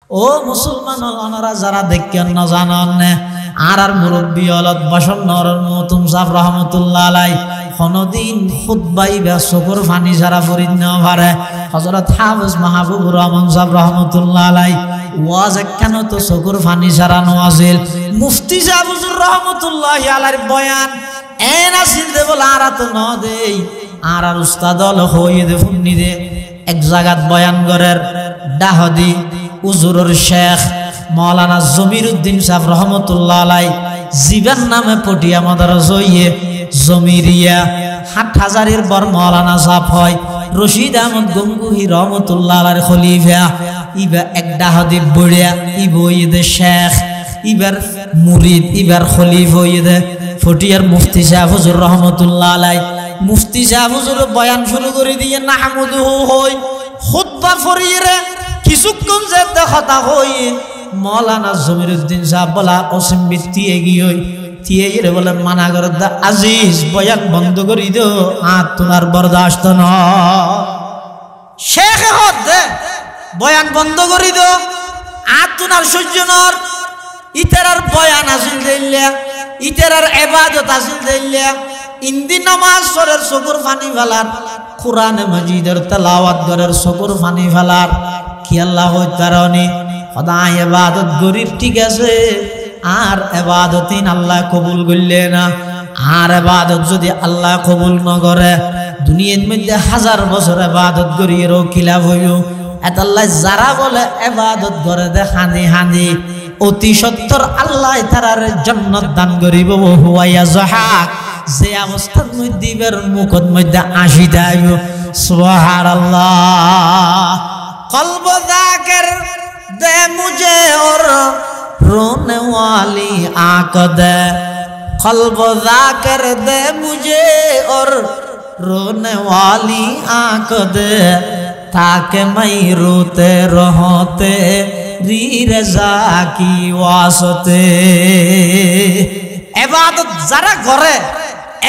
ও মুসলমান ওনারা যারা দেখেন না জানান আর মুরব্বী হলত বসন্নর মতুম সাহেব রহমতুল্লাহ আলাই কোনদিন খুতবাই বা চকুর পানি যারা ফরিদ নেওয়া পারে হযরত হাফেজ মাহবুবুর রহমান সাহেব রহমতুল্লাহ আলাই ওয়াজ কেন তো চকুর পানি যারা নওয়াজিল মুফতি সাহেব হুজুর রহমতুল্লাহ আলাইহির বয়ান এন আসিল দে বল আর তো ন দেই আর উস্তাদ হল হইয়ে দে ফুন্নি দে এক জায়গাত বয়ান করার ডাহদি উজুরুর শেখ মাওলানা জমিরউদ্দিন সাহেব রহমতুল্লাহ আলাই জীবন নামে পটিয়া মাদ্রাসা হইয়ে জমিরিয়া হাটহাজারির বর মাওলানা সাহেব হয় রশিদ আহমদ গঙ্গুহি রহমতুল্লাহ আলাইহির খলিফা ইবা এক ডাহদি বড়িয়া ইবইদে শেখ ইবার মুরিদ ইবার খলিফা হইয়ে ফটিয়ার মুফতি সাহেব হুজুর রহমতুল্লাহ আলাই মুফতি সাহেব হুজুর বয়ান শুরু করে দিয়ে নাহমুদুহু হই খুতবা ফরিয়ে কিছুক্ষণ যে কথা হই মাওলানা জমিরউদ্দিন সাহেব বলা অসীম বৃত্তি এগিয়ে তিয়ে বলে মানা করে দা আজিজ বয়ান বন্ধ করি দো আর তোমার বরদাস্ত ন শেখ হদ বয়ান বন্ধ করি দো আর তোমার সহ্যনর ইতারার বয়ান আসিল দিল্লা ইতারার ইবাদত আসিল দিল্লা ইন্দি নামাজ সরের চকুর পানি ফেলার কুরআনে মাজিদের তেলাওয়াত করার চকুর পানি ফেলার কি আল্লাহ কারণে খোদাই ইবাদত গরিব ঠিক আছে আর ইবাদতিন আল্লাহ কবুল করলে না আর ইবাদত যদি আল্লাহ কবুল না করে দুনিয়ার মধ্যে হাজার বছর ইবাদত করিয়েও খিলাফ হইও এত আল্লাহ যারা বলে ইবাদত করে দে হানি হানি অতি সত্তর আল্লাহ তারার জান্নাত দান করিব হুয়ায়া জাহাক যে অবস্থার মধ্যে বের মুখত মধ্যে আসি দেয় সুবহানাল্লাহ কলব যাকির দে মুঝে और रोने वाली आंख दे कल्ब जाकिर दे मुझे और रोने वाली आंख दे ताकि मैं रोते रहते री रजा की वास्ते इबादत जरा करे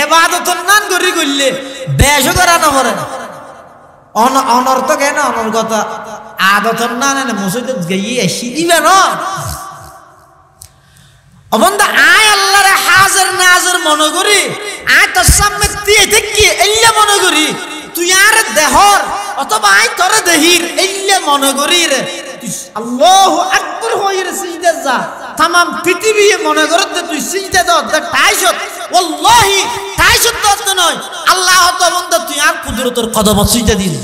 इबादत नान करी गल्ले बेशो करा ना करे অনর্থ কেন অনর্গত আদত না না মসজিদে গিয়ে এসি দিবে না অবন্দা আয় আল্লাহরে হাজির নাজির মনে করি আয় তোর সামনে দিয়ে দেখি এল্লে মনে করি তুই আর দেহর অথবা আয় তোরে দেহির এল্লে মনে করি রে আল্লাহু আকবার হইরে সিজদা যা तमाम পৃথিবী মনে করে তুই সিজদা দাও তাইছত ওয়াল্লাহি তাইছত তো নয় আল্লাহ তো বান্দা তুই আর কুদরতের কদম সিজদা দিল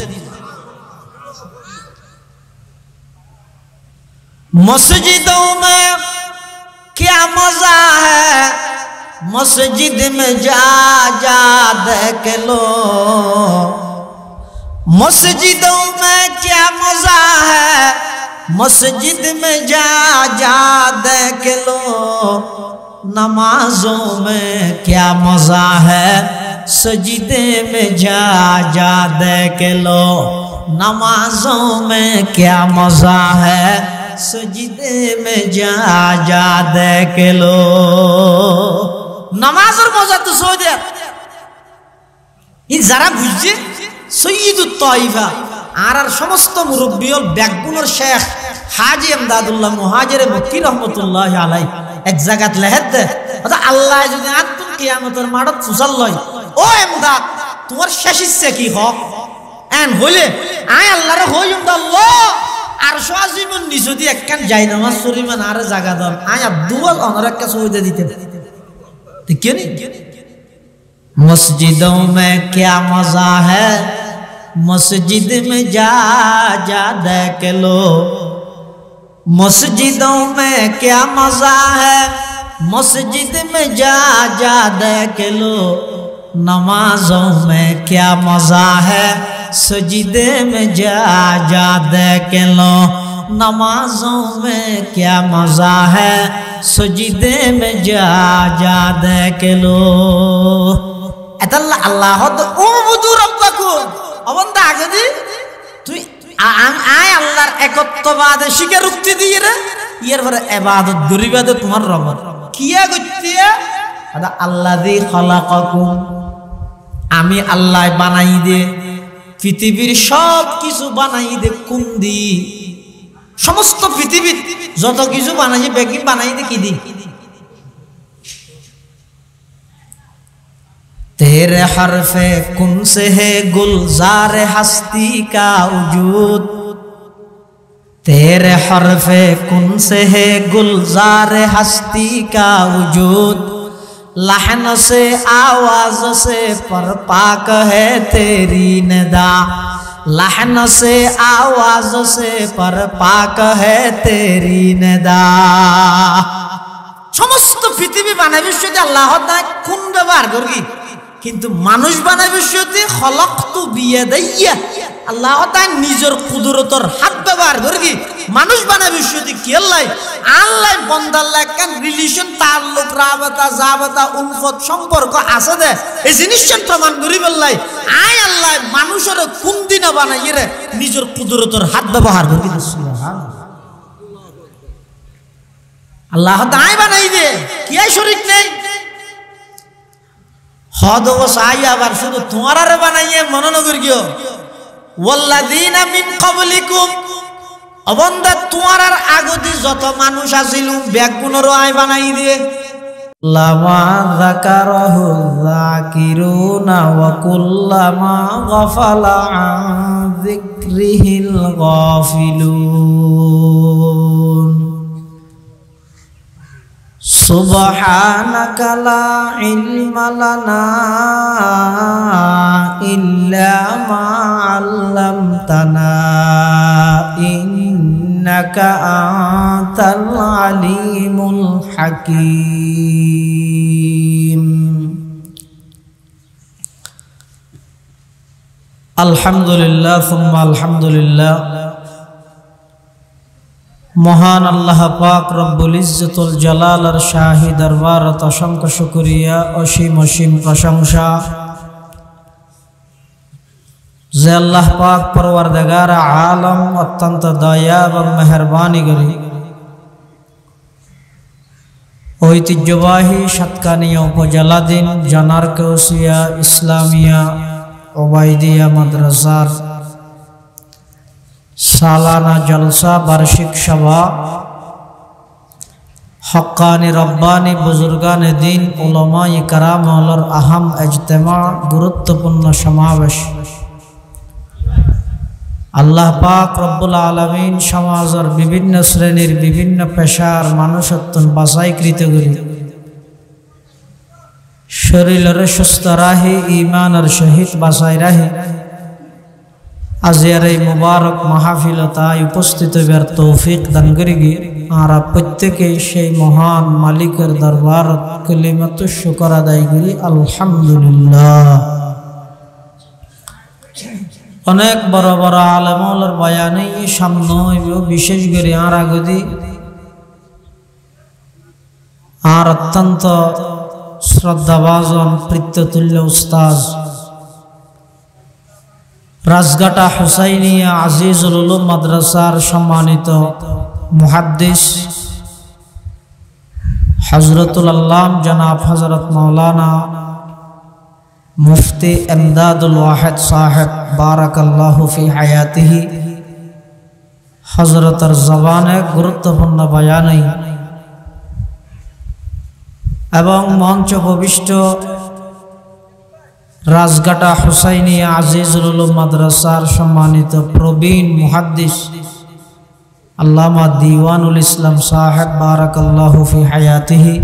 मस्जिदों में क्या मजा है मस्जिद में जा जा देख लो मस्जिदों में क्या मजा है मस्जिद में जा जा देख लो नमाजों में क्या मजा है सजदे में जा जा देख लो नमाजों में क्या मजा है सजदे में जा जा देख लो नमाजर मजा तो सो दे इन जरा बुझे सय्यिदुत ताइफा আর সমস্ত মুরব্বী ও ব্যাকগুণের শেখ হাজী ইমদাদুল্লাহ মুহাজির মক্কি রহমাতুল্লাহ আলাইহি এক জায়গাত লেহেদ দে আল্লাহ যদি আতুন কিয়ামতের মাঠত ফুসাল লয় ও ইমদাদ তোমার শেষ ইচ্ছা কি হক এন হইলে আয় আল্লাহরে হইম আল্লাহ আর সাজিমন নিজদি একখান যাই নামাজ শরীমান আর জায়গা দাও আয় আব্দুল অনর একটা সওদা দিতে ঠিক কি মসজিদों में क्या मजा है मस्जिद में जा जा देख लो मस्जिदों में क्या मजा है मस्जिद में जा जा देख लो नमाजों में क्या मजा है सजदे में जा जा देख लो नमाजों में क्या मजा है सजदे में जा जा देख लो अल्लाह तो उबुदु रब्बकुम অবন্দা আগে দি তুই আয় আল্লাহর একত্ববাদে স্বীকারোক্তি দিয়ে রে এর পরে ইবাদত গরিবাদে তোমার রব কিয়া গতিয়া আদা আল্লাযী খালাকাকুম আমি আল্লাহ বানাই দে পৃথিবীর সব কিছু বানাই দে কোন দি সমস্ত পৃথিবীর যত কিছু বানাইছে বেগি বানাইতে কি দি तेरे हरफे कुन से है गुलजार हस्ती का वजूद तेरे हरफे कुन से है गुलजार हस्ती का वजूद लहन से आवाज से पर पाक है तेरी निदा लहन से आवाज से पर पाक है तेरी निदा समस्त पृथ्वी बानाय विश्वते आल्लाह ताआला कोन व्यवहार करगी কিন্তু মানুষ বানায় বিশ্বতে খলকতু বিয়াদাইয়া আল্লাহ তাআলা নিজের কুদরতর হাত ব্যবহার করগি মানুষ বানায় বিশ্বতে কি আল্লাহ বান্দার লাগান রিলেশন তাল্লুক রাবাতা জাবাতা উলফত সম্পর্ক আছে দে এই জিনিসটা প্রমাণ করি বললাই আয় আল্লাহ মানুষের কোন দিন বানাই রে নিজের কুদরতর হাত ব্যবহার করগি সুবহানাল্লাহ আল্লাহ তাআলা বানাই দে কি শরীক নেই হদ ও সাই আবার শুধু তোমারে বানাইয়ে মনোনগর গিও ওয়াল্লাযিনা মিন ক্বাবলিকুম অবন্দা তোমার আগদি যত মানুষ আছিল ব্যাগুনর আই বানাই দিয়ে লামা যাকারাহু যাকিরুনা ওয়া কুল্লামা গাফালা আন যিকরিহিল গাফিলুন সুবহানাকা লা ইলমা লানা ইল্লা মা আল্লামতানা ইন্নাকা আনতাল আলিমুল হাকীম আলহামদুলিল্লাহ সুম্মা আলহামদুলিল্লাহ মহান আল্লাহ পাক রব্বুল ইজ্জতুল জালালের শাহী দরবারত অসংখ্য শুকরিয়া অসীম অসীম প্রশংসা যে আল্লাহ পাক পরওয়ারদিগার আলম অত্যন্ত দয়া এবং মেহেরবানি করে ঐতিহ্যবাহী সাতকানিয়া উপজেলাধীন জানার কৌসিয়া ইসলামিয়া ওবাইদিয়া মাদ্রাসার सालाना जलसा वार्षिक सभा हक्कानी रब्बानी बुजुर्गान दीन उलमाए कराम और अहम इज्तिमा गुरुत्वपूर्ण समावेश अल्लाह पाक रब्बुल आलमीन समाजर विभिन्न श्रेणीर विभिन्न पेशार मानुषत्वन बाछाईकृत करी शरीर सुस्थ राही ईमानर सहित बाछाई राही आजियार এই মুবারক মাহফিলতায় উপস্থিত হবার তৌফিক দান করিগি আর প্রত্যেকে সেই মহান মালিকের দরবারত কালিমাতু শুকর আদায় করি আলহামদুলিল্লাহ অনেক বড় বড় আলেমুলের বয়ানে সামনে হইব বিশেষ করে আর আগদি আর অত্যন্ত শ্রদ্ধাভাজন প্রীত্যতুল্য উস্তাদ রাজঘাটা হুসাইনিয়া আজিজুল উলুম মাদ্রাসার সম্মানিত মুহাদ্দিস হযরতুল আল্লাম জনাব হযরত মাওলানা মুফতি ইমদাদুল ওয়াহিদ সাহেব বারাকাল্লাহু ফি হায়াতিহি হযরতের জবানে গুরুত্বপূর্ণ বয়ান এবং মঞ্চ উপবিষ্ট রাজঘাটা হুসাইনিয়া আজিজুল উলুম মাদ্রাসার সম্মানিত প্রবীণ মুহাদ্দিস আল্লামা দিওয়ানুল ইসলাম সাহেব বারাকাল্লাহু ফি হায়াতিহি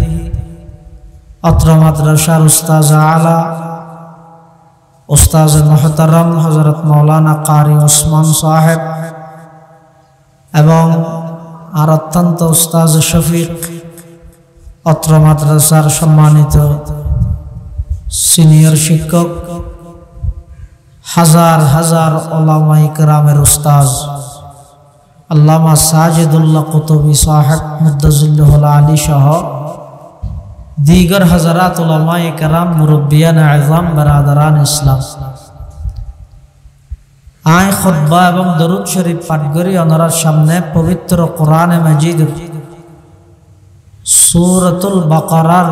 অত্র মাদ্রাসার উস্তাজ আলা উস্তাজ মুহতারাম হযরত মাওলানা কারি ওসমান সাহেব এবং আর অত্যন্ত উস্তাজ শফিক অত্র মাদ্রাসার সম্মানিত সিনিয়র শিক্ষক হাজার হাজার উলামায়ে কেরামের উস্তাদ আল্লামা সাজিদুল্লাহ কুতুবী সাহেব মুদ্দাজিল্লাহুল আলী সহ दीगर हजरात उलमाए कराम मुरब्बियान आज़म बरादरान इस्लाम आए खुतबा एवं दरूद शरीफ पाठ करी ओनारार सामने पवित्र कुरान मजीद सूरतुल बकरार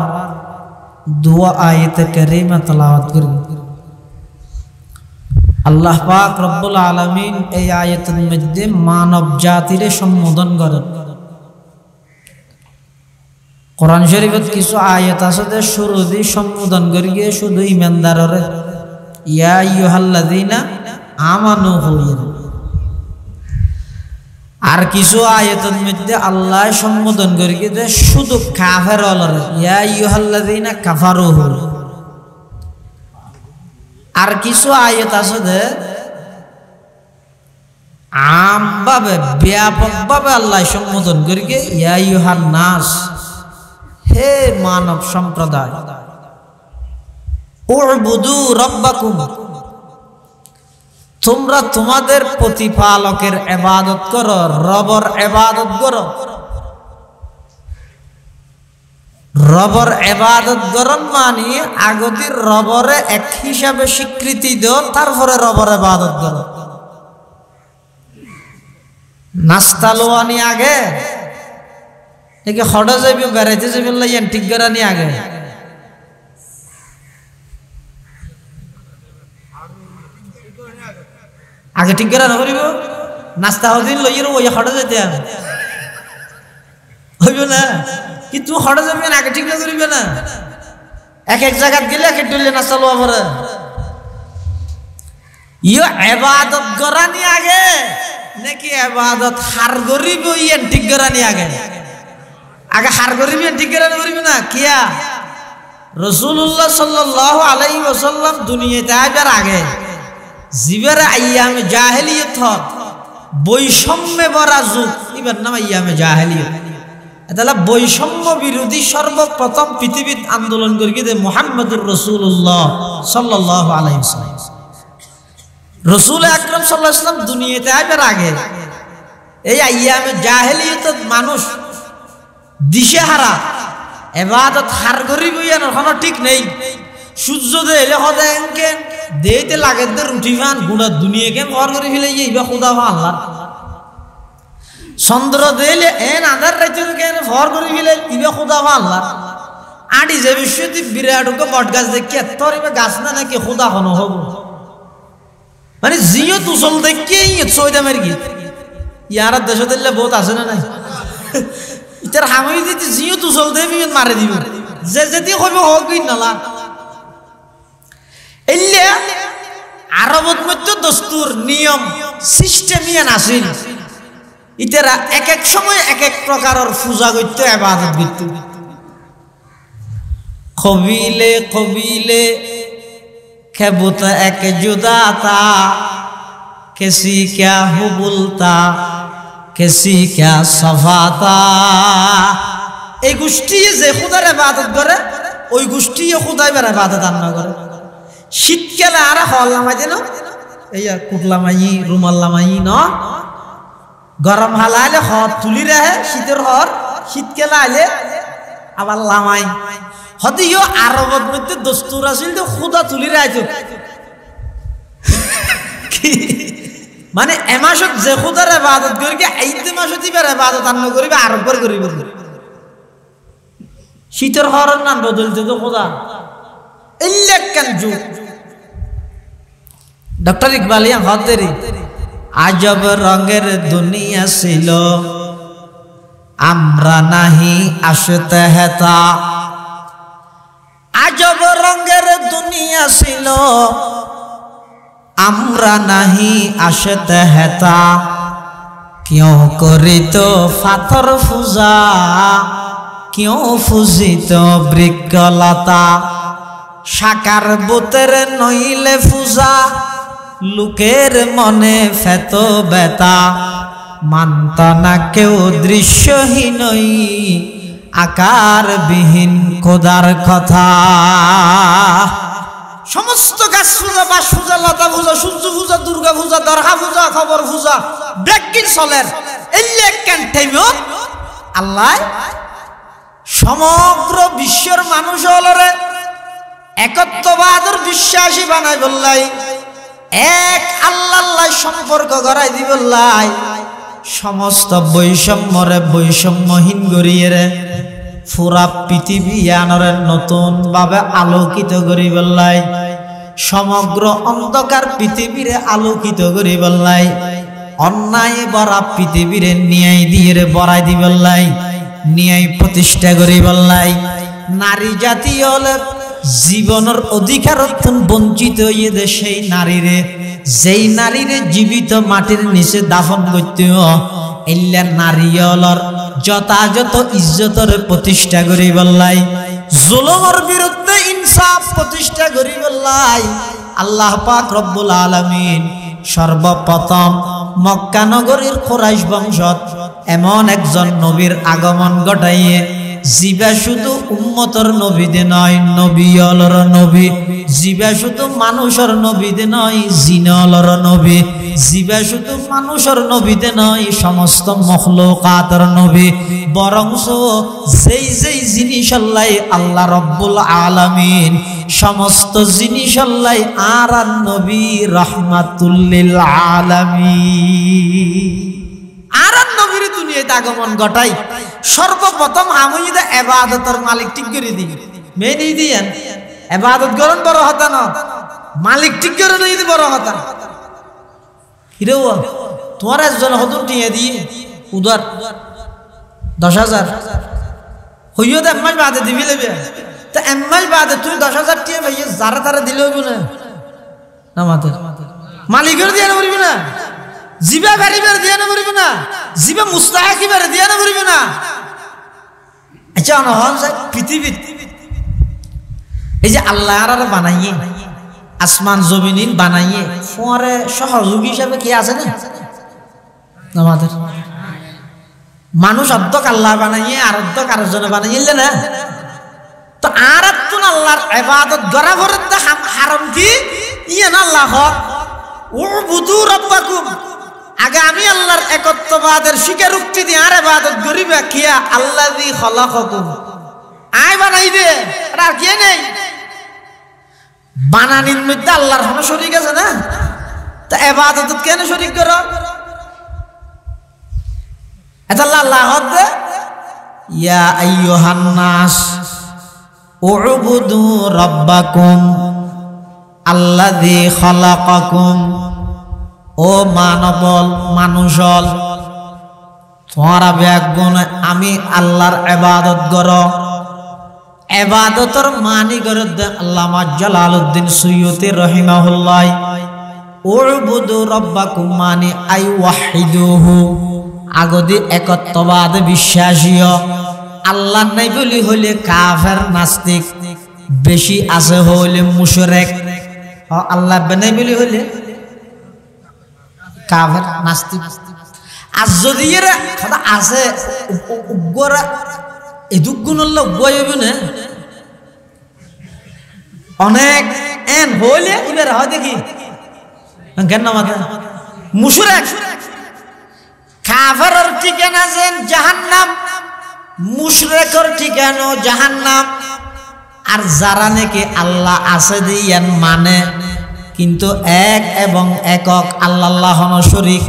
दुआ आयत करीमा तलावत करी আল্লাহ পাক রব্বুল আলামিন এই আয়াতের মধ্যে মানব জাতির সম্বোধন করেন। কোরআন শরীফত কিছু আয়াত আছে যে শুরু দিয়ে সম্বোধন করি গিয়ে শুধু ইমানদারের ইয়া আইয়ুহাল্লাযীনা আমানু হইল, আর কিছু আয়াতের মধ্যে আল্লাহ সম্বোধন করি গিয়ে যে শুধু কাফের হলর ইয়া আইয়ুহাল্লাযীনা কাফারু হইল। আর কিছু আয়াত আছে যে আমভাবে ব্যাপকভাবে আল্লাহ সম্বোধন করি গিয়ে ইয়া আইয়ুহান নাস, হে মানব সম্প্রদায়, উবুদু রাব্বাকুম, তোমরা তোমাদের প্রতিপালকের ইবাদত করো, রবের ইবাদত করো। রবের ইবাদত করন মানে আগতির রবরে এক হিসাবে স্বীকৃতি দাও, তারপরে রবের ইবাদত করো। নাস্তা লোয়ানি আগে একে হড়া যাইবে, বেড়াইতে যাইবে লাইয়ান ঠিক করানি আগে আগে ঠিক করা করিব। নাস্তা হদিন লইয়ের ওই হড়া যাইতে হইব না, কিন্তু হড়া যাবে না আগে ঠিক না করিবে না। এক এক জায়গাত গেলে এক একটু নাস্তা লোয়া পরে ইয়ে ইবাদত করানি আগে নাকি ইবাদত হার করিব ইয়ান ঠিক করানি আগে? আগে হার করিবি ঠিক করানি করিবি না কিয়া? রাসূলুল্লাহ সাল্লাল্লাহু আলাইহি ওয়াসাল্লাম দুনিয়াতে আইবার আগে জিবের আইয়ামে জাহেলিয়ত হত, বৈষম্যে ভরা যুগ, এবার নাম আইয়ামে জাহেলিয়ত। এটা বৈষম্য বিরোধী সর্বপ্রথম পৃথিবীর আন্দোলন করে গিয়ে মুহাম্মদুর রাসূলুল্লাহ সাল্লাল্লাহু আলাইহি ওয়াসাল্লাম। রাসূল আকরাম সাল্লাল্লাহু আলাইহি ওয়াসাল্লাম দুনিয়াতে আইবার আগে এই আইয়ামে জাহেলিয়ত মানুষ দিশেহারা, ইবাদত হার করিব ইয়ান কোনো ঠিক নেই। সূর্য দেলে হদায় এনকে দেইতে লাগে দে রুটি ফান গুড়া দুনিয়াকে ভর করে ফেলে ইবা খোদা আল্লাহ। চন্দ্র দেলে এন আধার রাইতের কেন ভর করে ফেলে ইবা খোদা আল্লাহ। আডি যে বিশ্বতি বিরাট বট গাছ দেখে তোর ইবা গাছ না নাকি খোদা হন হব, মানে জিও তুসল দেখে চৈদা মের গীত ইয়ার দেশ দিলে বহুত আছে না নাই? ইতার হামি যদি জিও তুসল দেবি মারে দিব, যে যেটি হইব হোক নালা। এলে আরবত মধ্যে দস্তুর নিয়ম সিস্টেম ইয়ান আসিল। ইতারা এক এক সময় এক এক প্রকারের পূজা করতে, ইবাদত করতে। কবিলে কবিলে খেবুত এক জুদাতা, কেসি ক্যা হুবুলতা, কেসি ক্যা সফাতা। এই গোষ্ঠী যে খুদার ইবাদত করে ওই গোষ্ঠী খুদাই বেড়া ইবাদত আন্না করে। শীতকালে আর হল লামাই দেন, এই কুটলামাই রুমাল লামাই ন, গরম হালা আইলে হর তুলি রাহে শীতের হর, শীতকালে আইলে আবার লামাই। হদিও আরবত মধ্যে দস্তুর আছিল তো খুদা তুলি রাইতো, মানে এমাসত যে খুদার ইবাদত করি এইতে মাসত ইবার ইবাদত আন্ন করিবে আরব করে করিব। শীতের হরের নাম বদলতে তো খুদা এলেকান যুগ। ডক্টর ইকবাল হদেরি আজব রঙের দুনিয়া ছিল, আমরা নাহি আসতে হেতা। আজব রঙের দুনিয়া ছিল, আমরা নাহি আসতে হেতা। কিয় করিত পাথর পূজা, কিয় ফুজিত বৃক্ষলতা। সাকার বুতের নইলে পূজা, লোকের মনে ফেত বেতা। মানত না কেউ দৃশ্যহীনই, আকার বিহীন খোদার কথা। সমস্ত গাছ পূজা, বাস পূজা, লতা পূজা, সূর্য পূজা, দুর্গা পূজা, দরগা পূজা, খবর পূজা, ব্রেকিং চলের আল্লাহ সমগ্র বিশ্বের মানুষ হলরে একত্ববাদের বিশ্বাসী বানাই বললাই, এক আল্লাহ সম্পর্ক গড়াই দি বললাই। সমস্ত বৈষম্যরে বৈষম্যহীন করিয়ে রে পুরা পৃথিবী আনরে নতুন ভাবে আলোকিত করি বললাই। সমগ্র অন্ধকার পৃথিবীরে আলোকিত করে বললাই, অন্যায় ভরা পৃথিবীরে ন্যায় দিয়ে বড়াই দি বললাই, ন্যায় প্রতিষ্ঠা করে বললাই। নারী জাতি হলে জীবনের অধিকার বঞ্চিত হয়ে দে সেই নারীরে, যেই নারীরে জীবিত মাটির নিচে দাফন করতে এল্লা নারী হলর যথাযথ ইজ্জতর প্রতিষ্ঠা করে বললাই, জুলুমের বিরুদ্ধে ইনসাফ প্রতিষ্ঠা করে বললাই। আল্লাহ পাক রব্বুল আলামিন সর্বপ্রথম মক্কা নগরীর কুরাইশ বংশত এমন একজন নবীর আগমন ঘটাইয়ে, জিবা শুধু উম্মতর নবীদে নয়, নবী অলর নবী। জিবা শুধু মানুষের নবীদে নয়, জিনলর নবী। জিবা শুধু মানুষের নবীদে নয়, সমস্ত মখলুকাতের নবী। বরংস যেই যেই জিনিস আল্লাহ আল্লাহ রব্বুল আলামিন সমস্ত জিনিস আল্লাহ আর নবী রাহমাতুল লিল আলামিন আর নবীর দুনিয়াতে আগমন ঘটাই। সর্বপ্রথম আমি যদি ইবাদতের মালিক ঠিক করে দিই, মেনে দিয়েন ইবাদত করেন বড় হতা না, মালিক ঠিক করে দিই বড় হতা। হিরে তোমার একজন হতুন টিয়ে দিয়ে উদার 10,000 হইও তো এম্মাই বাদে দিবি লেবে, তা এম্মাই বাদে তুই 10,000 টিয়ে ভাইয়ে যারা তারা দিলে হইব না, আমাদের মালিকের দিয়ে না বলবি না, জিবা গাড়িবার দিয়ে না বলবি না, জিবা মুস্তাহিবার দিয়ে না বলবি না। আচ্ছা অনহন পৃথিবী এই যে আল্লাহ আর বানাইয়ে আসমান জমিন বানাইয়ে পরে সহযোগী হিসাবে কে আছে না আমাদের? মানুষ অর্ধক আল্লাহ বানাইয়ে আর অর্ধক আরেকজনে বানাইলে না, তো আর একজন আল্লাহর ইবাদত করা করে হারাম কি ইয়ে না আল্লাহ হক উবুদু রাব্বাকুম। আগে আমি আল্লাহর একত্ববাদের স্বীকারোক্তি দিয়ে আর ইবাদত করিবা কিয়া আল্লাযী খলাকাকুম, আয় বানাই দে আর কে নেই। বানানির মধ্যে আল্লাহর কোনো শরীক আছে না, তা ইবাদত কেন শরীক করো? এটা আল্লাহ হক দে ইয়া আইয়ুহান নাস উবুদু রাব্বাকুম আল্লাযী খলাকাকুম। ও মানবল মানুষল তোমরা ব্যাগুণ আমি আল্লাহর ইবাদত করো। ইবাদতের মানি করে আল্লামা জালালউদ্দিন সুয়ুতি রাহিমাহুল্লাহ উবুদু রাব্বাকুম মানি আই ওয়াহিদুহু, আগদি একত্ববাদ বিশ্বাসীয়। আল্লাহ নাই বলি হইলে কাফের নাস্তিক, বেশি আছে হইলে মুশরিক। আল্লাহ নাই বলি হইলে কাফের নাস্তিক। আর যদি এরা আছে উগ্রা এদুক গুণল্লা উগ্র হইবে না অনেক এন হইলে এবার হয় দেখি কেন মাথা মুশরিক। কাফেরের ঠিকানা যেন জাহান্নাম, মুশরিকের ঠিকানা জাহান্নাম। আর যারা নাকি আল্লাহ আছে দিয়েন মানে কিন্তু এক এবং একক আল্লাহ শরীক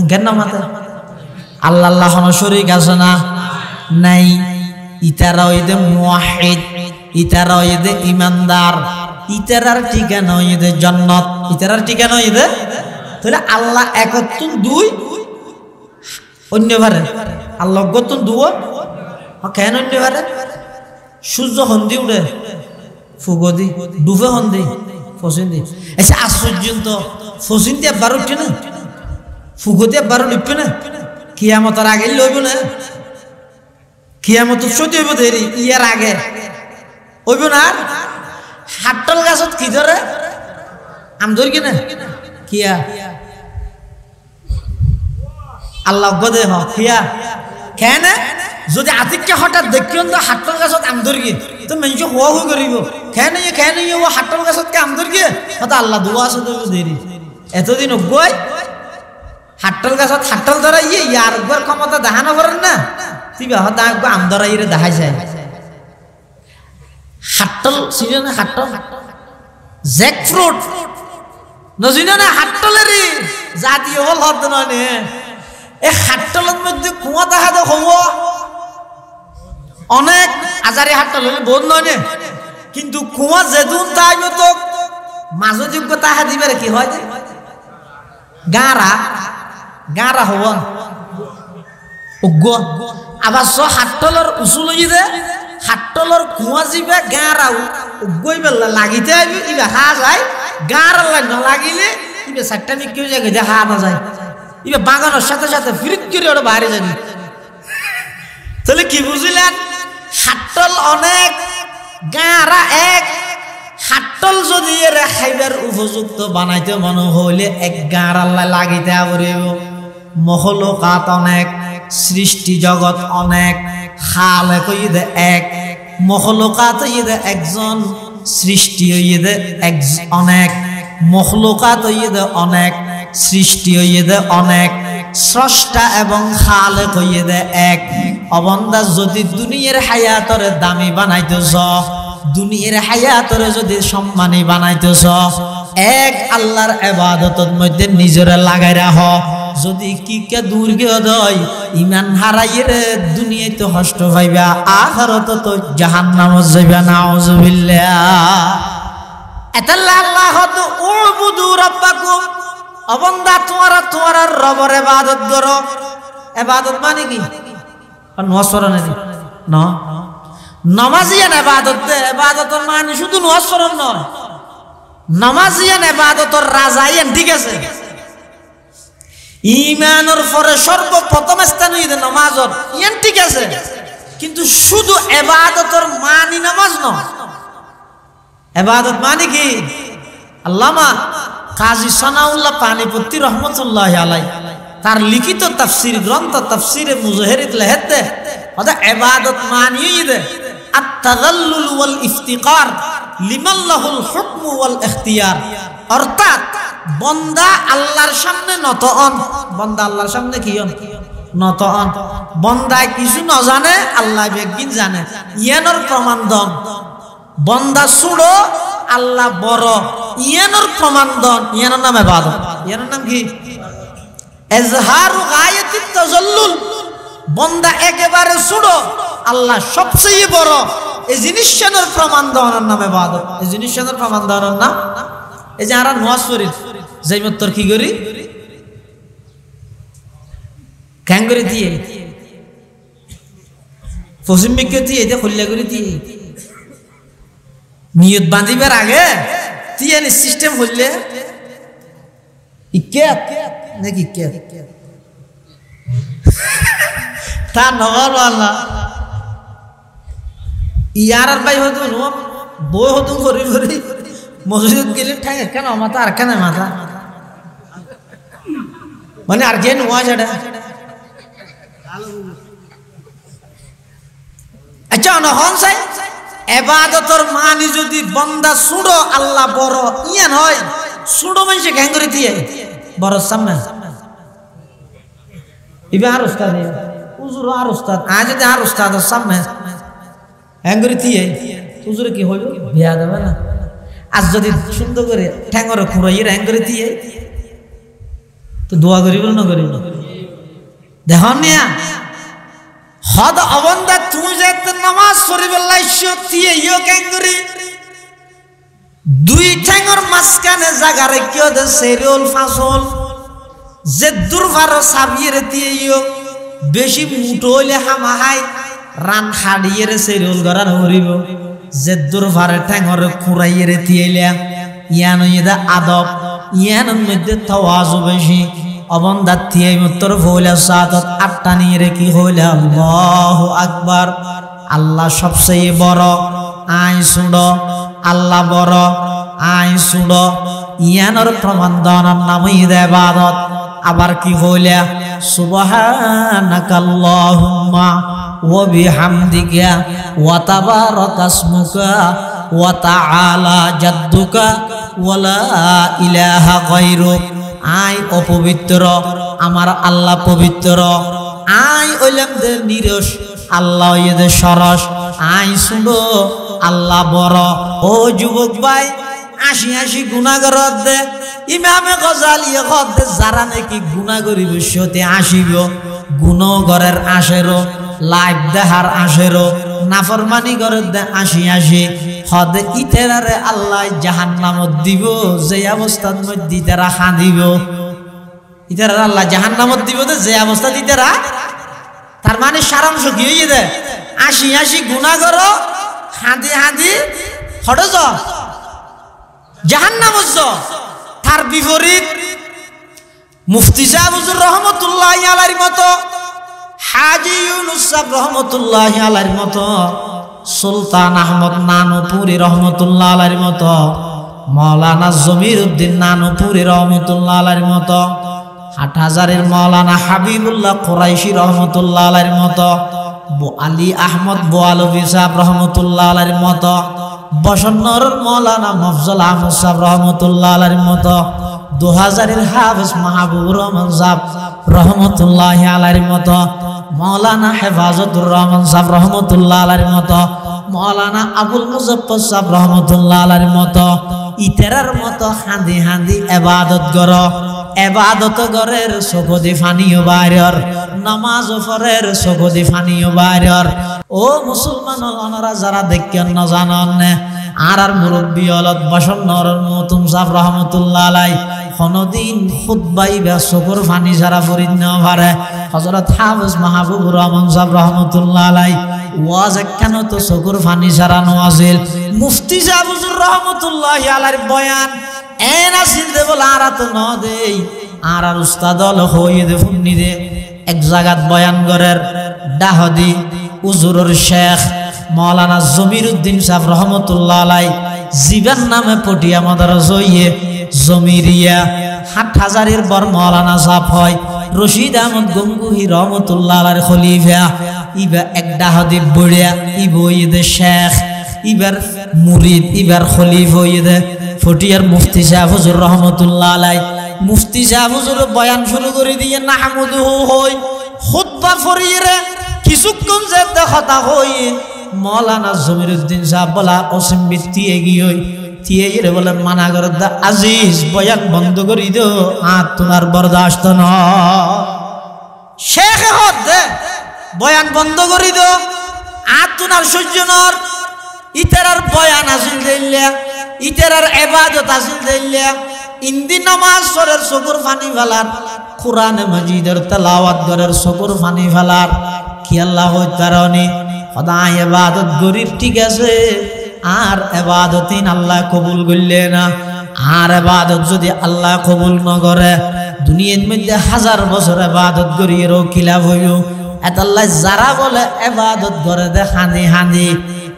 কেন মাথা আল্লাহ শরীক আছে না নাই, ইতারা ওইদে মুওয়াহিদ, ইতারা ওইদে ইমানদার, ইতারার ঠিকানা ওইদে জান্নাত, ইতারার ঠিকানা ওইদে। তাহলে আল্লাহ একত্তুন দুই অন্য ভারে আল্লাহ গতুন দুও কেন অন্য ভারে? সূর্য হন্দি উঠে ফুগদি ডুবে হন্দি ফসিন্দি এসে আশ্চর্য তো ফসিন্দি একবার উঠছে না, ফুগদি একবার উঠবে না, কিয়ামতের আগে লইব না, কিয়ামত সত্যি হইব দেরি ইয়ার আগে হইব না। হাটল গাছত কি ধরে আম ধরি কিনা কিয়া আল্লাহ গদে হিয়া কেন যদি আতিককে হঠাৎ দেখিও তো হাটল গাছত আম ধরি তো মানুষ হওয়া হয়ে করিব কেন ও হাটল গাছত কে আম ধরি হয়তো আল্লাহ দোয়া আছে দেরি এতদিন অজ্ঞই হাটল গাছত হাটল ধরাই ইয়ার একবার ক্ষমতা দেখানো করেন না, তিবা হয়তো আম ধরাই দেখাই যায়। হাটল চিনি না? হাটল জ্যাক ফ্রুট নজিনা না হাটলেরই জাতীয় হল হত নয়। এই হাটলের মধ্যে কুয়া দেখা তো হব অনেক আজারে হাটল হলে বোধ নয়, কিন্তু কুয়া যেদুন তাই তো মাঝে যোগ্যতা দিবে কি হয় গাঁরা গাঁরা হব আবার হাট্টলর উচুল দে হাট্টলর কুয়া যাবে গাঁরা গই বেলা লাগিতে আইবি ইবে হা যায় গাঁর লাগিলে ইবে চারটা নিকেও যায় যে হা না যায় ইবে বাগানোর সাথে সাথে ফিরিত করে ওটা বাইরে যাবি তাহলে কি বুঝলেন হাট্টল অনেক গাঁরা এক হাট্টল যদি এর খাইবার উপযুক্ত বানাইতে মনে হইলে এক গাঁর আল্লাহ লাগিতে আবরিব মখলুকাত অনেক সৃষ্টি জগৎ অনেক খালেক হইদে এক মখলুকাত হইদে একজন সৃষ্টি হইদে অনেক মখলুকাত হইদে অনেক সৃষ্টি হইদে অনেক স্রষ্টা এবং খালেক হইদে এক অবন্দা যদি দুনিয়ার হায়াতরে দামি বানাইতেছ দুনিয়ার হায়াতরে যদি সম্মানী বানাইতেছ এক আল্লাহর ইবাদতের মধ্যে নিজরে লাগাই রাখ যদি কি কে দূর গিয়ে দয় ইমান হারাইরে দুনিয়ায় তো কষ্ট পাইবা আখিরাত তো জাহান্নামে যাইবা নাউজুবিল্লাহ এতাল্লাহ আল্লাহ তো উবুদু রাব্বাকুম অবন্দা তোমার রবের ইবাদত করো ইবাদত মানে কি নসরণ না নামাজিয়ান ইবাদতের মানে শুধু নসরণ নয় নামাজিয়ান ইবাদতের রাজায়ান ঠিক আছে ঈমানের পরে সর্বপ্রথম স্থান হইছে নামাজত ইয়ান ঠিক আছে কিন্তু শুধু ইবাদতের মানে নামাজ নয় ইবাদত মানে কি আল্লামা কাজী সানাউল্লাহ পানিপতি রহমতুল্লাহি আলাইহি তার লিখিত তাফসীর গ্রন্থ তাফসীরে মুজাহিরিত লেখতে ওটা ইবাদত মানে ইদে আত-তাযাল্লুল ওয়াল ইফতিকার লিমান লাহুল হুকম ওয়াল ইখতিয়ার অর্থাৎ বান্দা আল্লাহর সামনে নত হন বান্দা আল্লাহর সামনে কি হন নত হন বান্দা কিছু না জানে আল্লাহ একদিন জানে ইয়ানোর প্রমাণ দন বান্দা ছুড়ো আল্লাহ বড় ইয়ানোর প্রমাণ দন ইয়ানোর নাম ইবাদত ইয়ানোর নাম কি ইজহারু গায়াতিত তাযাল্লুল বান্দা একেবারে ছুড়ো আল্লাহ সবচেয়ে বড় এই জিনিসটার প্রমাণ দেওয়ার নাম ইবাদত এই জিনিসটার প্রমাণ দেওয়ার নাম এই যে আমরা নামাজ পড়ি যাইমত্তর কি করি কেন করে দিয়ে পশ্চিমকে দিয়ে এটা খুললে করে দিয়ে নিয়ত বাঁধিবার আগে দিয়ে সিস্টেম হইলে ইকেত নাকি ইকেত তা নগর আল্লাহ ইয়ার আর ভাই হতো বই হতো করি করি মসজিদ গেলে ঠেঙে কেন মাথা আর কেন মাথা মানে আর কেন ওয়া সেটা আচ্ছা নহন চাই ইবাদতের মানে যদি বান্দা ছুড়ো আল্লাহ বড় ইয়ান হয় ছুড়ো মানুষে কেন করে দিয়ে বড় সামনে ইবে আর উস্তাদ হুজুর আর উস্তাদ আজ যদি আর উস্তাদ সামনে হ্যাঙ্গরি দিয়ে হুজুরে কি হইল বিয়া দেবে না আজ যদি সুন্দর করে ঠ্যাঙ্গরে খুঁড়াইয়ের হ্যাঙ্গরি দিয়ে তো দোয়া করিব না করিব দেখুন নিয়া হদ অবন্দা তুমি যে নামাজ শরীফের লাইছো দিয়ে ইয়ো ক্যাঙ্গরি দুই ঠ্যাঙ্গর মাঝখানে জায়গা রেখেও দে সেরিউল ফাসল যে দুর্ভার সাবিয়ে দিয়ে ইয়ো বেশি মুটো হইলে হামাহাই রান হাড়িয়ে সেরিউল গড়ার হরিব যে দুর্ভারে ঠ্যাঙ্গরে খুঁড়াইয়ে দিয়েলা ইয়ান ইদা আদব ইয়ানের মধ্যে তাওয়াজু বেশি অবন্দা দিয়ে উত্তর হইলা সাদত আটটা নিয়ে রেখি হইলা আল্লাহু আকবার আল্লাহ সবচেয়ে বড় আই শুনো আল্লাহ বড় আই শুনো ইয়ানোর প্রমাণ দানার নাম ইবাদত আবার কি হইলা সুবহানাকাল্লাহুম্মা ওয়া বিহামদিকা ওয়া তাবারাকা ইসমুকা ওয়া তাআলা জাদ্দুকা ওয়া লা ইলাহা গায়রুক আই অপবিত্র আমার আল্লাহ পবিত্র আই হইলাম দে নিরস আল্লাহ ইয়ে সরস আই শুনো আল্লাহ বড় ও যুবক ভাই আশি আশি গুনাহগার দে ইমামে গজালি দে যারা নাকি গুনাহ করিব সতে আসিব গুনাহগারের আশেরো লাইভ দেহার আসেরো নাফরমানি করে দে আসি হদে ইতেরারে আল্লাহ জাহান্নামত দিব যে অবস্থার মধ্যে ইতেরা খাঁদিব ইতেরা আল্লাহ জাহান্নামত দিব যে অবস্থা ইতেরা তার মানে সারাংশ কি হয়ে দে আসি গুনাহ করো হাঁদি হটে য জাহান্নামত য তার বিপরীত মুফতি সাহেব হুজুর রহমতুল্লাহি আলাইহির মতো হাজী ইউনূস সাহেব রহমতুল্লাহি আলাইহির মতো সুলতান আহমদ নানুপুরি রহমতুল্লাহ আলাইহির মতো মাওলানা জমিরউদ্দিন নানুপুরি রহমতুল্লাহ আলাইহির মতো হাটহাজারের মাওলানা হাবিবুল্লাহ কুরাইশি রহমতুল্লাহ আলাইহির মতো আলী আহমদ বোয়ালবি সাহেব রহমতুল্লাহ আলাইহির মতো বসন্নর মাওলানা মফজল আহমদ সাহেব রহমতুল্লাহ আলাইহির মতো 2000-এর হাফেজ মাহবুবুর রহমান সাহেব রহমতুল্লাহি আলাইহির মতো মাওলানা হেফাজতুর রহমান সাহেব রহমতুল্লাহ আলাইহির মতো মাওলানা আবুল মুজাফফর সাহেব রহমতুল্লাহ আলাইহির মতো ইতেরার মতো হাঁদি ইবাদত করো এবাদত গরের চকুদি ফানিও বাইরর নামাজ ফরের চকুদি ফানিও বাইরর ও মুসলমান ওনারা যারা দেখেন না জানান আর মুরব্বী হলত বসন্নর মতুম সাহেব রহমতুল্লাহ আলাই কোনদিন খুতবাই বা চকুর ফানি যারা ফরিদ নেওয়া পারে হযরত হাফেজ মাহবুবুর রহমান সাহেব রহমতুল্লাহ আলাই ওয়াজ কেন তো চকুর ফানি যারা নওয়াজিল মুফতি সাহেব হুজুর রহমতুল্লাহি আলাইহির বয়ান এনা সিলতে বলে আর তো ন দেই আর উস্তাদ হইয়ে দে ফুন্নি দে এক জায়গাত বয়ান করের ডাহদি হুজুরের শেখ মাওলানা জমিরউদ্দিন সাহেব রহমতুল্লাহ আলাই জীবন নামে পটিয়া মাদ্রাসা জইয়ে জমিরিয়া হাটহাজারের বর মাওলানা সাহেব হয় রশিদ আহমদ গঙ্গুহি রহমতুল্লাহ আলাইহির খলিফা ইবা এক ডাহদি বড়িয়া ইবইয়ে দে শেখ ইবার মুরিদ ইবার খলিফা হইয়ে দে ফটিয়ার মুফতি সাহেব হুজুর রহমতুল্লাহ আলাই মুফতি সাহেব হুজুর বয়ান শুরু করে দিয়ে নাহমুদুহু হই খুতবা ফরিয়ে কিছুক্ষণ যে কথা হই মাওলানা জমিরউদ্দিন সাহেব বলা অসীম বৃত্তি এগিয়ে তিয়ে বলে মানা করে দা আজিজ বয়ান বন্ধ করে দিও আর তোমার বরদাস্ত ন শেখ হদ দে বয়ান বন্ধ করে দিও আর তোমার সহ্য নর ইতারার বয়ান আসিল দিল্লা ইতারার ইবাদত আসিল দিল্লা ইন্দি নামাজ সরের চকুর ফানি ফেলার কুরআনে মাজিদের তেলাওয়াত করার চকুর ফানি ফেলার কি আল্লাহ কারণে খোদাই ইবাদত গরিব ঠিক আছে আর ইবাদতিন আল্লাহ কবুল করলে না আর ইবাদত যদি আল্লাহ কবুল না করে দুনিয়ার মধ্যে হাজার বছর ইবাদত করিয়েও কি লাভ হইও এত আল্লাহ যারা বলে ইবাদত করে দে হানি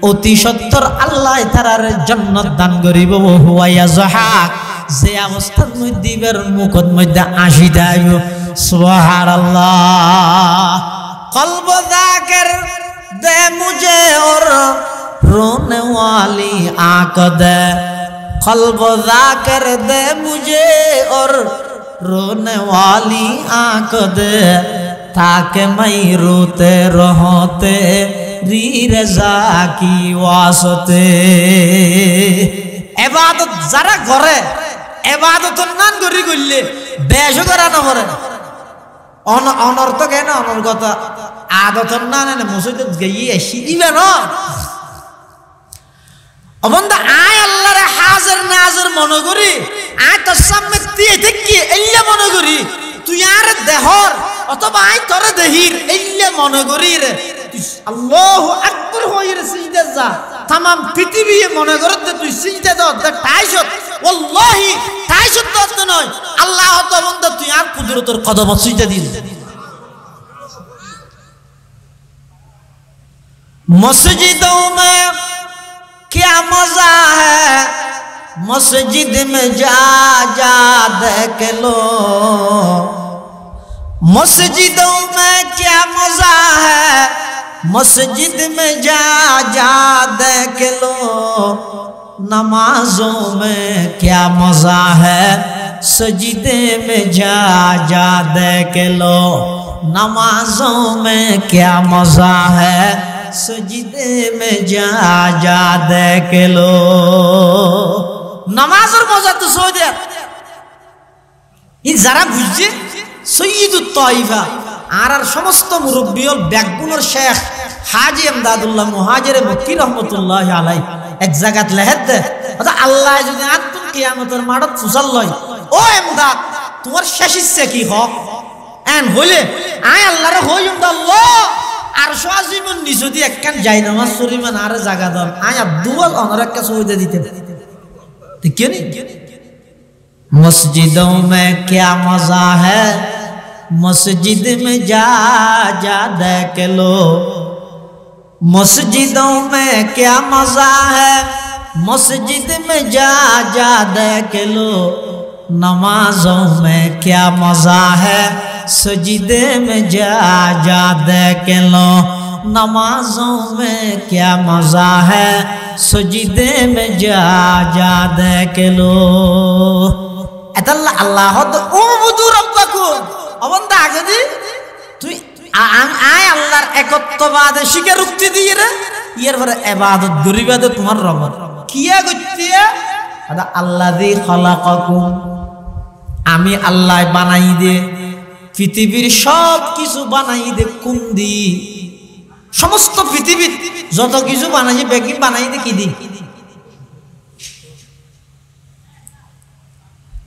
অতি সত্তর আল্লাহ তারার জান্নাত দান করিব হুয়াইয়া জাহাক যে অবস্থার মধ্যে বের মুখত মধ্যে আসি দেব সুবহানাল্লাহ কলব যাকির দে মুঝে ওর रोने वाली आंख दे कल्ब जाकिर दे मुझे और रोने वाली आंख दे ताकि मैं रोते रहते री रज़ा की वास्ते इबादत जरा करे इबादत नान करी गुल्ले बेशो करा न करे অনর্থ কেন অনর্গত আদত না না মসজিদে গিয়ে এসি দিবে না অবন্দা আয় আল্লাহর হাজির নাজির মনে করি আয় তোর সামনে দিয়ে দেখি এল্লা মনে করি তুই আর দেহর অথবা আয় তোরে দেহির এল্লা মনে করি রে তুই আল্লাহু আকবার হয়ে রে সিজদা যা तमाम পৃথিবী মনে করে তুই সিজদা দাও তাইছত ওয়াল্লাহি তাইছত তো নয় আল্লাহ তো বন্ধু তুই আর কুদরতের কদম সিজদা দিল মসজিদों में क्या मजा है मस्जिद में जा देख लो मस्जिदों में क्या मजा है मस्जिद में जा देख लो नमाजों में क्या मजा है सजदे में जा देख लो नमाजों में क्या मजा है सजदे में जा देख लो नमाजर मजा तो सो दे इन जरा बुझे सय्यिदुत ताइफा আর সমস্ত মুরব্বী ব্যাগগুলোর শেখ হাজী এমদাদুল্লাহ মুহাজিরে মক্কি রহমতুল্লাহ আলাই এক জায়গাত লেহেদ দে আল্লাহ যদি আতুন কিয়ামতের মাঠত ফুসাল লয় ও এমদাদ তোমার শেষ ইচ্ছে কি হক এন হইলে আয় আল্লাহর হইম আল্লাহ আর সাজিমন নিজদি একখান যাই নামাজ শরীমান আর জায়গা দাও আয় দুয়াল অনর একটা সওদা দিতে ঠিক কি मस्जिदों में क्या मजा है मस्जिद में जा जा देख लो मस्जिदों में क्या मजा है मस्जिद में जा जा देख लो नमाजों में क्या मजा है सजदे में जा जा देख लो नमाजों में क्या मजा है सजदे में जा जा देख लो এতাল্লাহ আল্লাহ উবুদু রাব্বাকুম অবন্দা আগে দি তুই আয় আল্লাহর একত্ববাদে স্বীকারোক্তি দিয়ে রে এর পরে ইবাদত গরিবাদে তোমার রব কিয়া গতিয়া আদা আল্লাযী খালাকাকুম আমি আল্লাহ বানাই দে পৃথিবীর সব কিছু বানাই দে কোন দি সমস্ত পৃথিবীর যত কিছু বানাই বেকি বানাই দে কি দি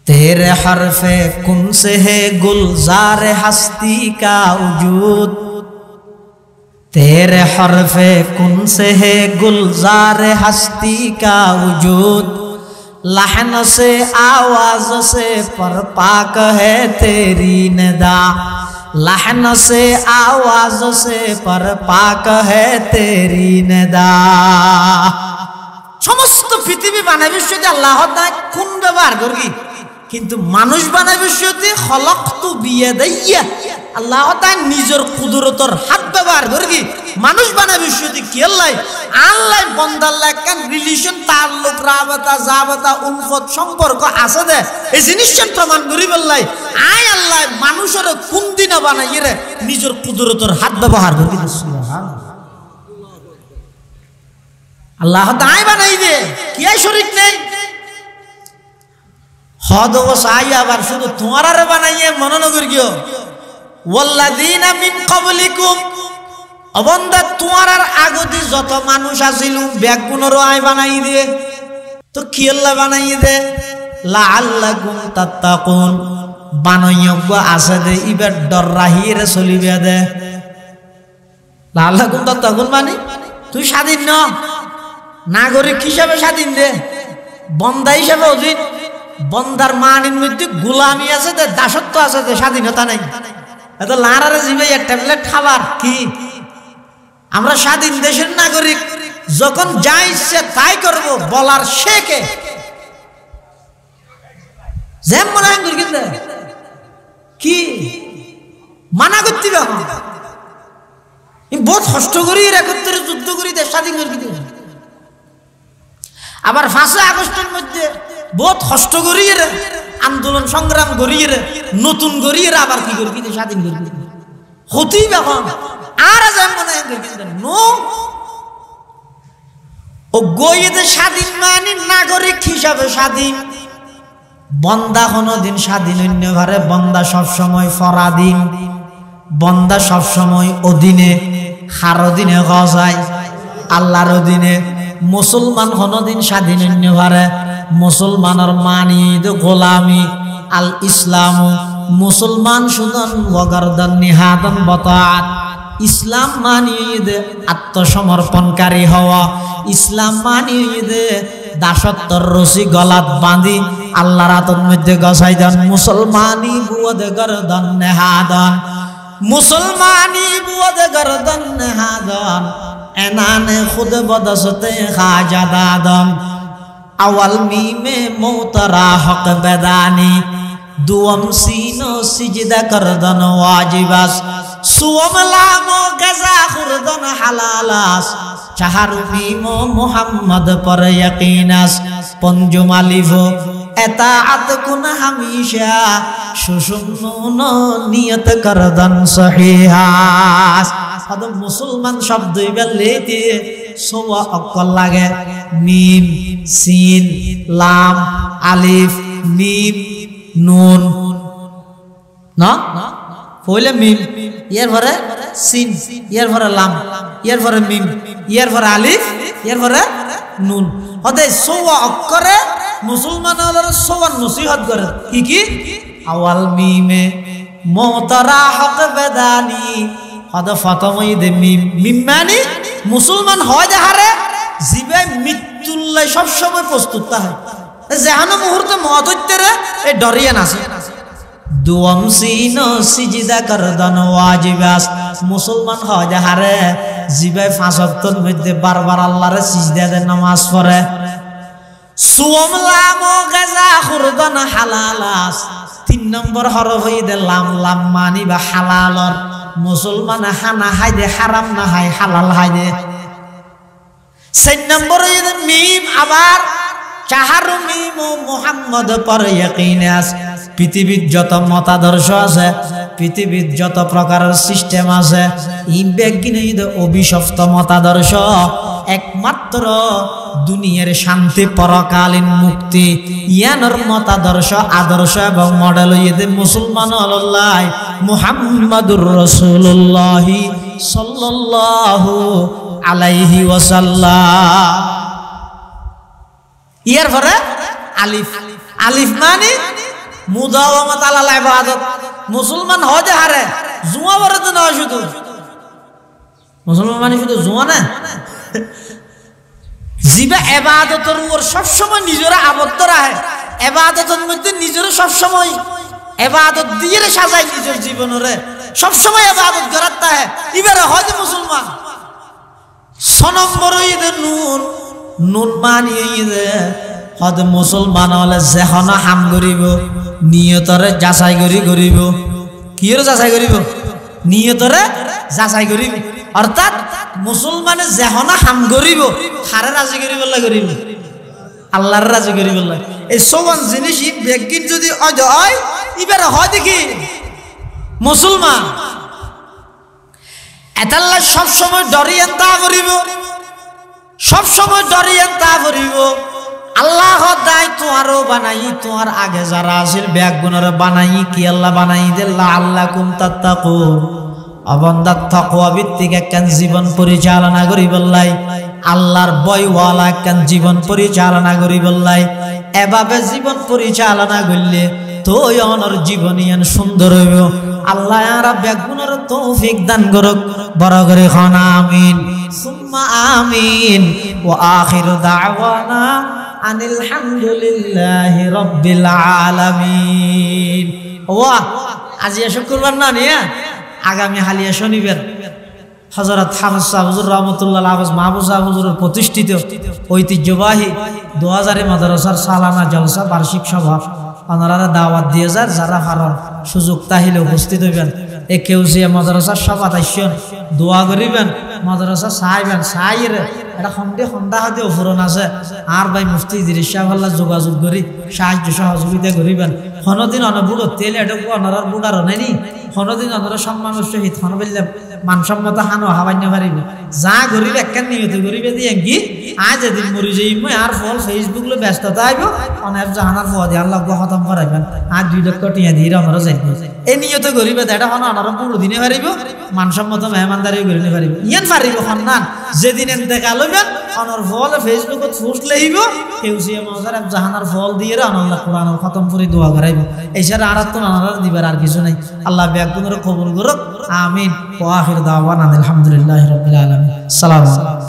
तेरे हरफे कुन से है गुलजार हस्ती का वजूद तेरे हरफे कुन से है गुलजार हस्ती का वजूद लहन से आवाज से पर पाक है तेरी निदा लहन से आवाज से पर पाक है तेरी निदा समस्त पृथ्वी बानाय विश्वते আল্লাহ তাআলা কোন ব্যবহার করবি কিন্তু মানুষ বানায় বিশ্বতে খলকতু বিয়াদাইয়া আল্লাহ তাআলা নিজের কুদরতের হাত ব্যবহার করে কি মানুষ বানায় বিশ্বতে কি আল্লাহ বান্দার লাগা রিলেশন তাআল্লুক রাবাতা জাবাতা উলফত সম্পর্ক আছে দে এই জিনিসটা প্রমাণ করি বললাই আয় আল্লাহ মানুষের কোন দিন বানাই রে নিজের কুদরতের হাত ব্যবহার করে কি সুবহানাল্লাহ আল্লাহ তাআলা বানাই দে কি শরীক নেই হদ ও সাই আবার শুধু তোমারে বানাইয়ে মনোনগর গিও ওয়াল্লাযিনা মিন ক্বাবলিকুম অবন্দা তোমার আগদি যত মানুষ আছিল ব্যাগুনরও আই বানাই দিয়ে তো কি আল্লাহ বানাই দে লাআল্লাকুম তাত্তাকুন বানাইয়গ আছে দে ইবার ডর রাহিরে চলিবে দে লাআল্লাকুম তাত্তাকুন মানে তুই স্বাধীন ন নাগরিক হিসাবে স্বাধীন দে বন্দা হিসাবে অধীন বন্দার মানির মধ্যে গোলামি আছে দে দাসত্ব আছে দে স্বাধীনতা নাই এত লারারে জিবে একটা প্লেট খাবার কি আমরা স্বাধীন দেশের নাগরিক যখন যা ইচ্ছে তাই করব বলার শেখে যেমন আঙ্গুর কিন্তু কি মানা করতে হবে বহুত কষ্ট করি ৭১ যুদ্ধ করি দেশ স্বাধীন করে দিতে আবার ৫ আগস্টের মধ্যে বহুত কষ্ট করিয়ে আন্দোলন সংগ্রাম করিয়ে নতুন করিয়ে আবার কি করি কিন্তু স্বাধীন করি হতেই এখন আর যেমন নো ও গইয়েতে স্বাধীন মানে নাগরিক হিসাবে স্বাধীন বন্দা কোনদিন স্বাধীন অন্য ঘরে বন্দা সবসময় পরাধীন বন্দা সবসময় অধীনে হার অধীনে গজায় আল্লাহর অধীনে মুসলমান কোনদিন স্বাধীন অন্য ঘরে মুসলমানের মানি গোলামি আল ইসলাম মুসলমান সুদন ওয়াগারদান নিহাদান বতাআত ইসলাম মানিয়ে আত্মসমর্পণকারী হওয়া ইসলাম মানিয়ে দাসত্বর রশি গলাত বাঁধি আল্লাহর হাতের মধ্যে গছাই দেন মুসলমানি বুয়দে গরদান নেহাদান মুসলমানি বুয়দে গরদান নেহাদান এনানে খুদ বদসতে খাজা দাদন আওয়াল মিমে মোতরা হক বেদানি দুম সিনো সিজদা করদন ওয়াজিবাস সুম লামো গাজা খুরদন হালালাস চাহারু মিমো মুহাম্মদ পর ইয়াকিনাস পঞ্জুম আলিফ এতাআত কুন হামিশা সুসুন্নুন নিয়ত করদন সহিহাস আদ মুসলমান শব্দ ইবালেতে সোয়া অক্কল লাগে মিম সিন লাম আলিফ মিম নুন না হইলে মিম, ইয়ার পরে সিন, ইয়ার পরে লাম, ইয়ার পরে মিম, ইয়ার পরে আলিফ, ইয়ার পরে নুন। হতে সওয়া অক্ষরে মুসলমান হলের সওয়ার নসিহত করে কি কি? আওয়াল মিমে মোতরা হক বেদানি, হতে ফতমই দে মিম। মিম মানে মুসলমান হয় যাহারে জিবে মৃত্যুল্লাই সবসময় প্রস্তুত থাকে, যেহানো মুহূর্তে মত হইতে রে এই ডরিয়ান আছে। দুয়াম সিনো সিজদা করদন ওয়াজিবাস, মুসলমান হয় যাহারে জিবে 5 ওয়াক্তের মধ্যে বারবার আল্লাহরে সিজদা দেন, নামাজ পড়ে। সুম লাম গাজা খুরদন হালালাস, 3 নম্বর হরফ হইদে লাম। লাম মানি বা হালালর, মুসলমান হানা হাইদে হারাম না হাই হালাল হাইদে। 4 নম্বর হইদে মিম, আবার চাহারু মিম মুহাম্মদ পর ইয়াকিন আছে। পৃথিবীর যত মতাদর্শ আছে, পৃথিবীর যত প্রকারের সিস্টেম আছে, এই বিজ্ঞানীদের অভিশপ্ত মতাদর্শ একমাত্র দুনিয়ার শান্তি পরকালীন মুক্তি ইয়ানোর মতাদর্শ আদর্শ এবং মডেল হইতে মুসলমান আল্লাহ মুহাম্মাদুর রাসূলুল্লাহ সাল্লাল্লাহু আলাইহি ওয়াসাল্লাম। ইয়ার পরে আলিফ। আলিফ মানে মুদাওয়ামাত আলাল ইবাদত, মুসলমান হয় যে হারে জুয়া বরে তো নয়, শুধু মুসলমান মানে শুধু জুয়া না, জিবা ইবাদতের উপর সবসময় নিজেরা আবদ্ধ রাখে, ইবাদতের মধ্যে নিজেরা সবসময় ইবাদত দিয়ে সাজায় নিজের জীবনরে, সবসময় ইবাদত করাতে হয়। এবারে হয় যে মুসলমান। 6 নম্বর ঈদে নুন। নুন মানিয়ে ঈদে হদ মুসলমান হলে যেখন হাম করিব নিয়তরে যাচাই করিব। কিয়ের যাচাই করিব? নিয়তরে যাচাই করিব। অর্থাৎ মুসলমানে যেখন হাম করিব হারে রাজি করিব, আল্লাহর রাজি করিব। এই সমান জিনিস ব্যক্তির যদি হয় এবারে হয় দেখি মুসলমান এতাল্লা সবসময় ডরিয়ান তা করিব, সবসময় ডরিয়ান তা করিব। আল্লাহ দায় তোমারও বানাই, তোমার আগে যারা আছে ব্যাগুণের বানাই কি আল্লাহ বানাই দিল্লা আল্লাহ কুম তাত্তাকুন, অবন্দার তাকওয়া ভিত্তিক একখান জীবন পরিচালনা করি বললাই, আল্লাহর ভয়ওয়ালা একখান জীবন পরিচালনা করি বললাই। এভাবে জীবন পরিচালনা করলে তো অনর জীবনিয়ান সুন্দর হইব। আল্লাহ আর ব্যাগুণের তৌফিক দান করুক, বড় করে খন আমিন সুম্মা আমিন। ওয়া আখিরু দাওয়ানা আনিল হামদুলিল্লাহি রাব্বিল আলামিন। ওয়াহ, আজি শুক্রবার না নিয়া আগামী হালিয়া শনিবার হযরত হাফেজ সাহেব হুজুর রহমাতুল্লাহ আলাইহি মাহবুব সাহেব হুজুরের প্রতিষ্ঠিত ঐতিহ্যবাহী 2000 মাদ্রাসার সালানা জলসা বার্ষিক সভা ওনারা দাওয়াত দিয়ে যারা পারেন সুযোগ তাহিলে উপস্থিত হইবেন। এই কেউজিয়া মাদ্রাসার সভা তাইছেন, দোয়া করিবেন, মাদ্রাসা চাইবেন, চাইয়ের এটা সন্ধ্যা হাতে অফুরন আছে। আর ভাই মুফতি ইদ্রিস সাহেব আল্লাহ যোগাযোগ করি সাহায্য সহযোগিতা করিবেন। কোনদিন বুড়ো তেল এটুকু অনার বুড়ার নেনি, কোনদিন অনারা সম্মানের সহিত হন বললে মানসম্মত হানো হাবান্য পারিব। যা গরিব একখান নিয়ত গরিবে দিয়ে কি আজ এদিন মরি যাই মই আর ফল ফেসবুক লো ব্যস্ততা আইব অনেক জাহানার ফোয়া দিয়ে আল্লাহ খতম করাইবেন। আর 2 লক্ষ টিয়া দিয়ে আমরা যাইব এই নিয়ত গরিবে এটা হন অনারা পুরো দিনে পারিব, মানসম্মত মেহমানদারিও করিতে পারিব। ইয়ান পারিব সন্ধান যেদিন এতেকাল হইবেন অনর ফল ফেসবুকত পোস্ট লইব, কেউসিয়া মজার জাহানার ফল দিয়ে আল্লাহ কোরআন খতম করে দোয়া করাইব। এছাড়া আর তো আনার দিবার আর কিছু নাই। আল্লাহ ব্যাগুনের কবুল করুক, আমিন। ওয়া আখির দাওয়ানা আলহামদুলিল্লাহি রাব্বিল আলামিন। সালাম।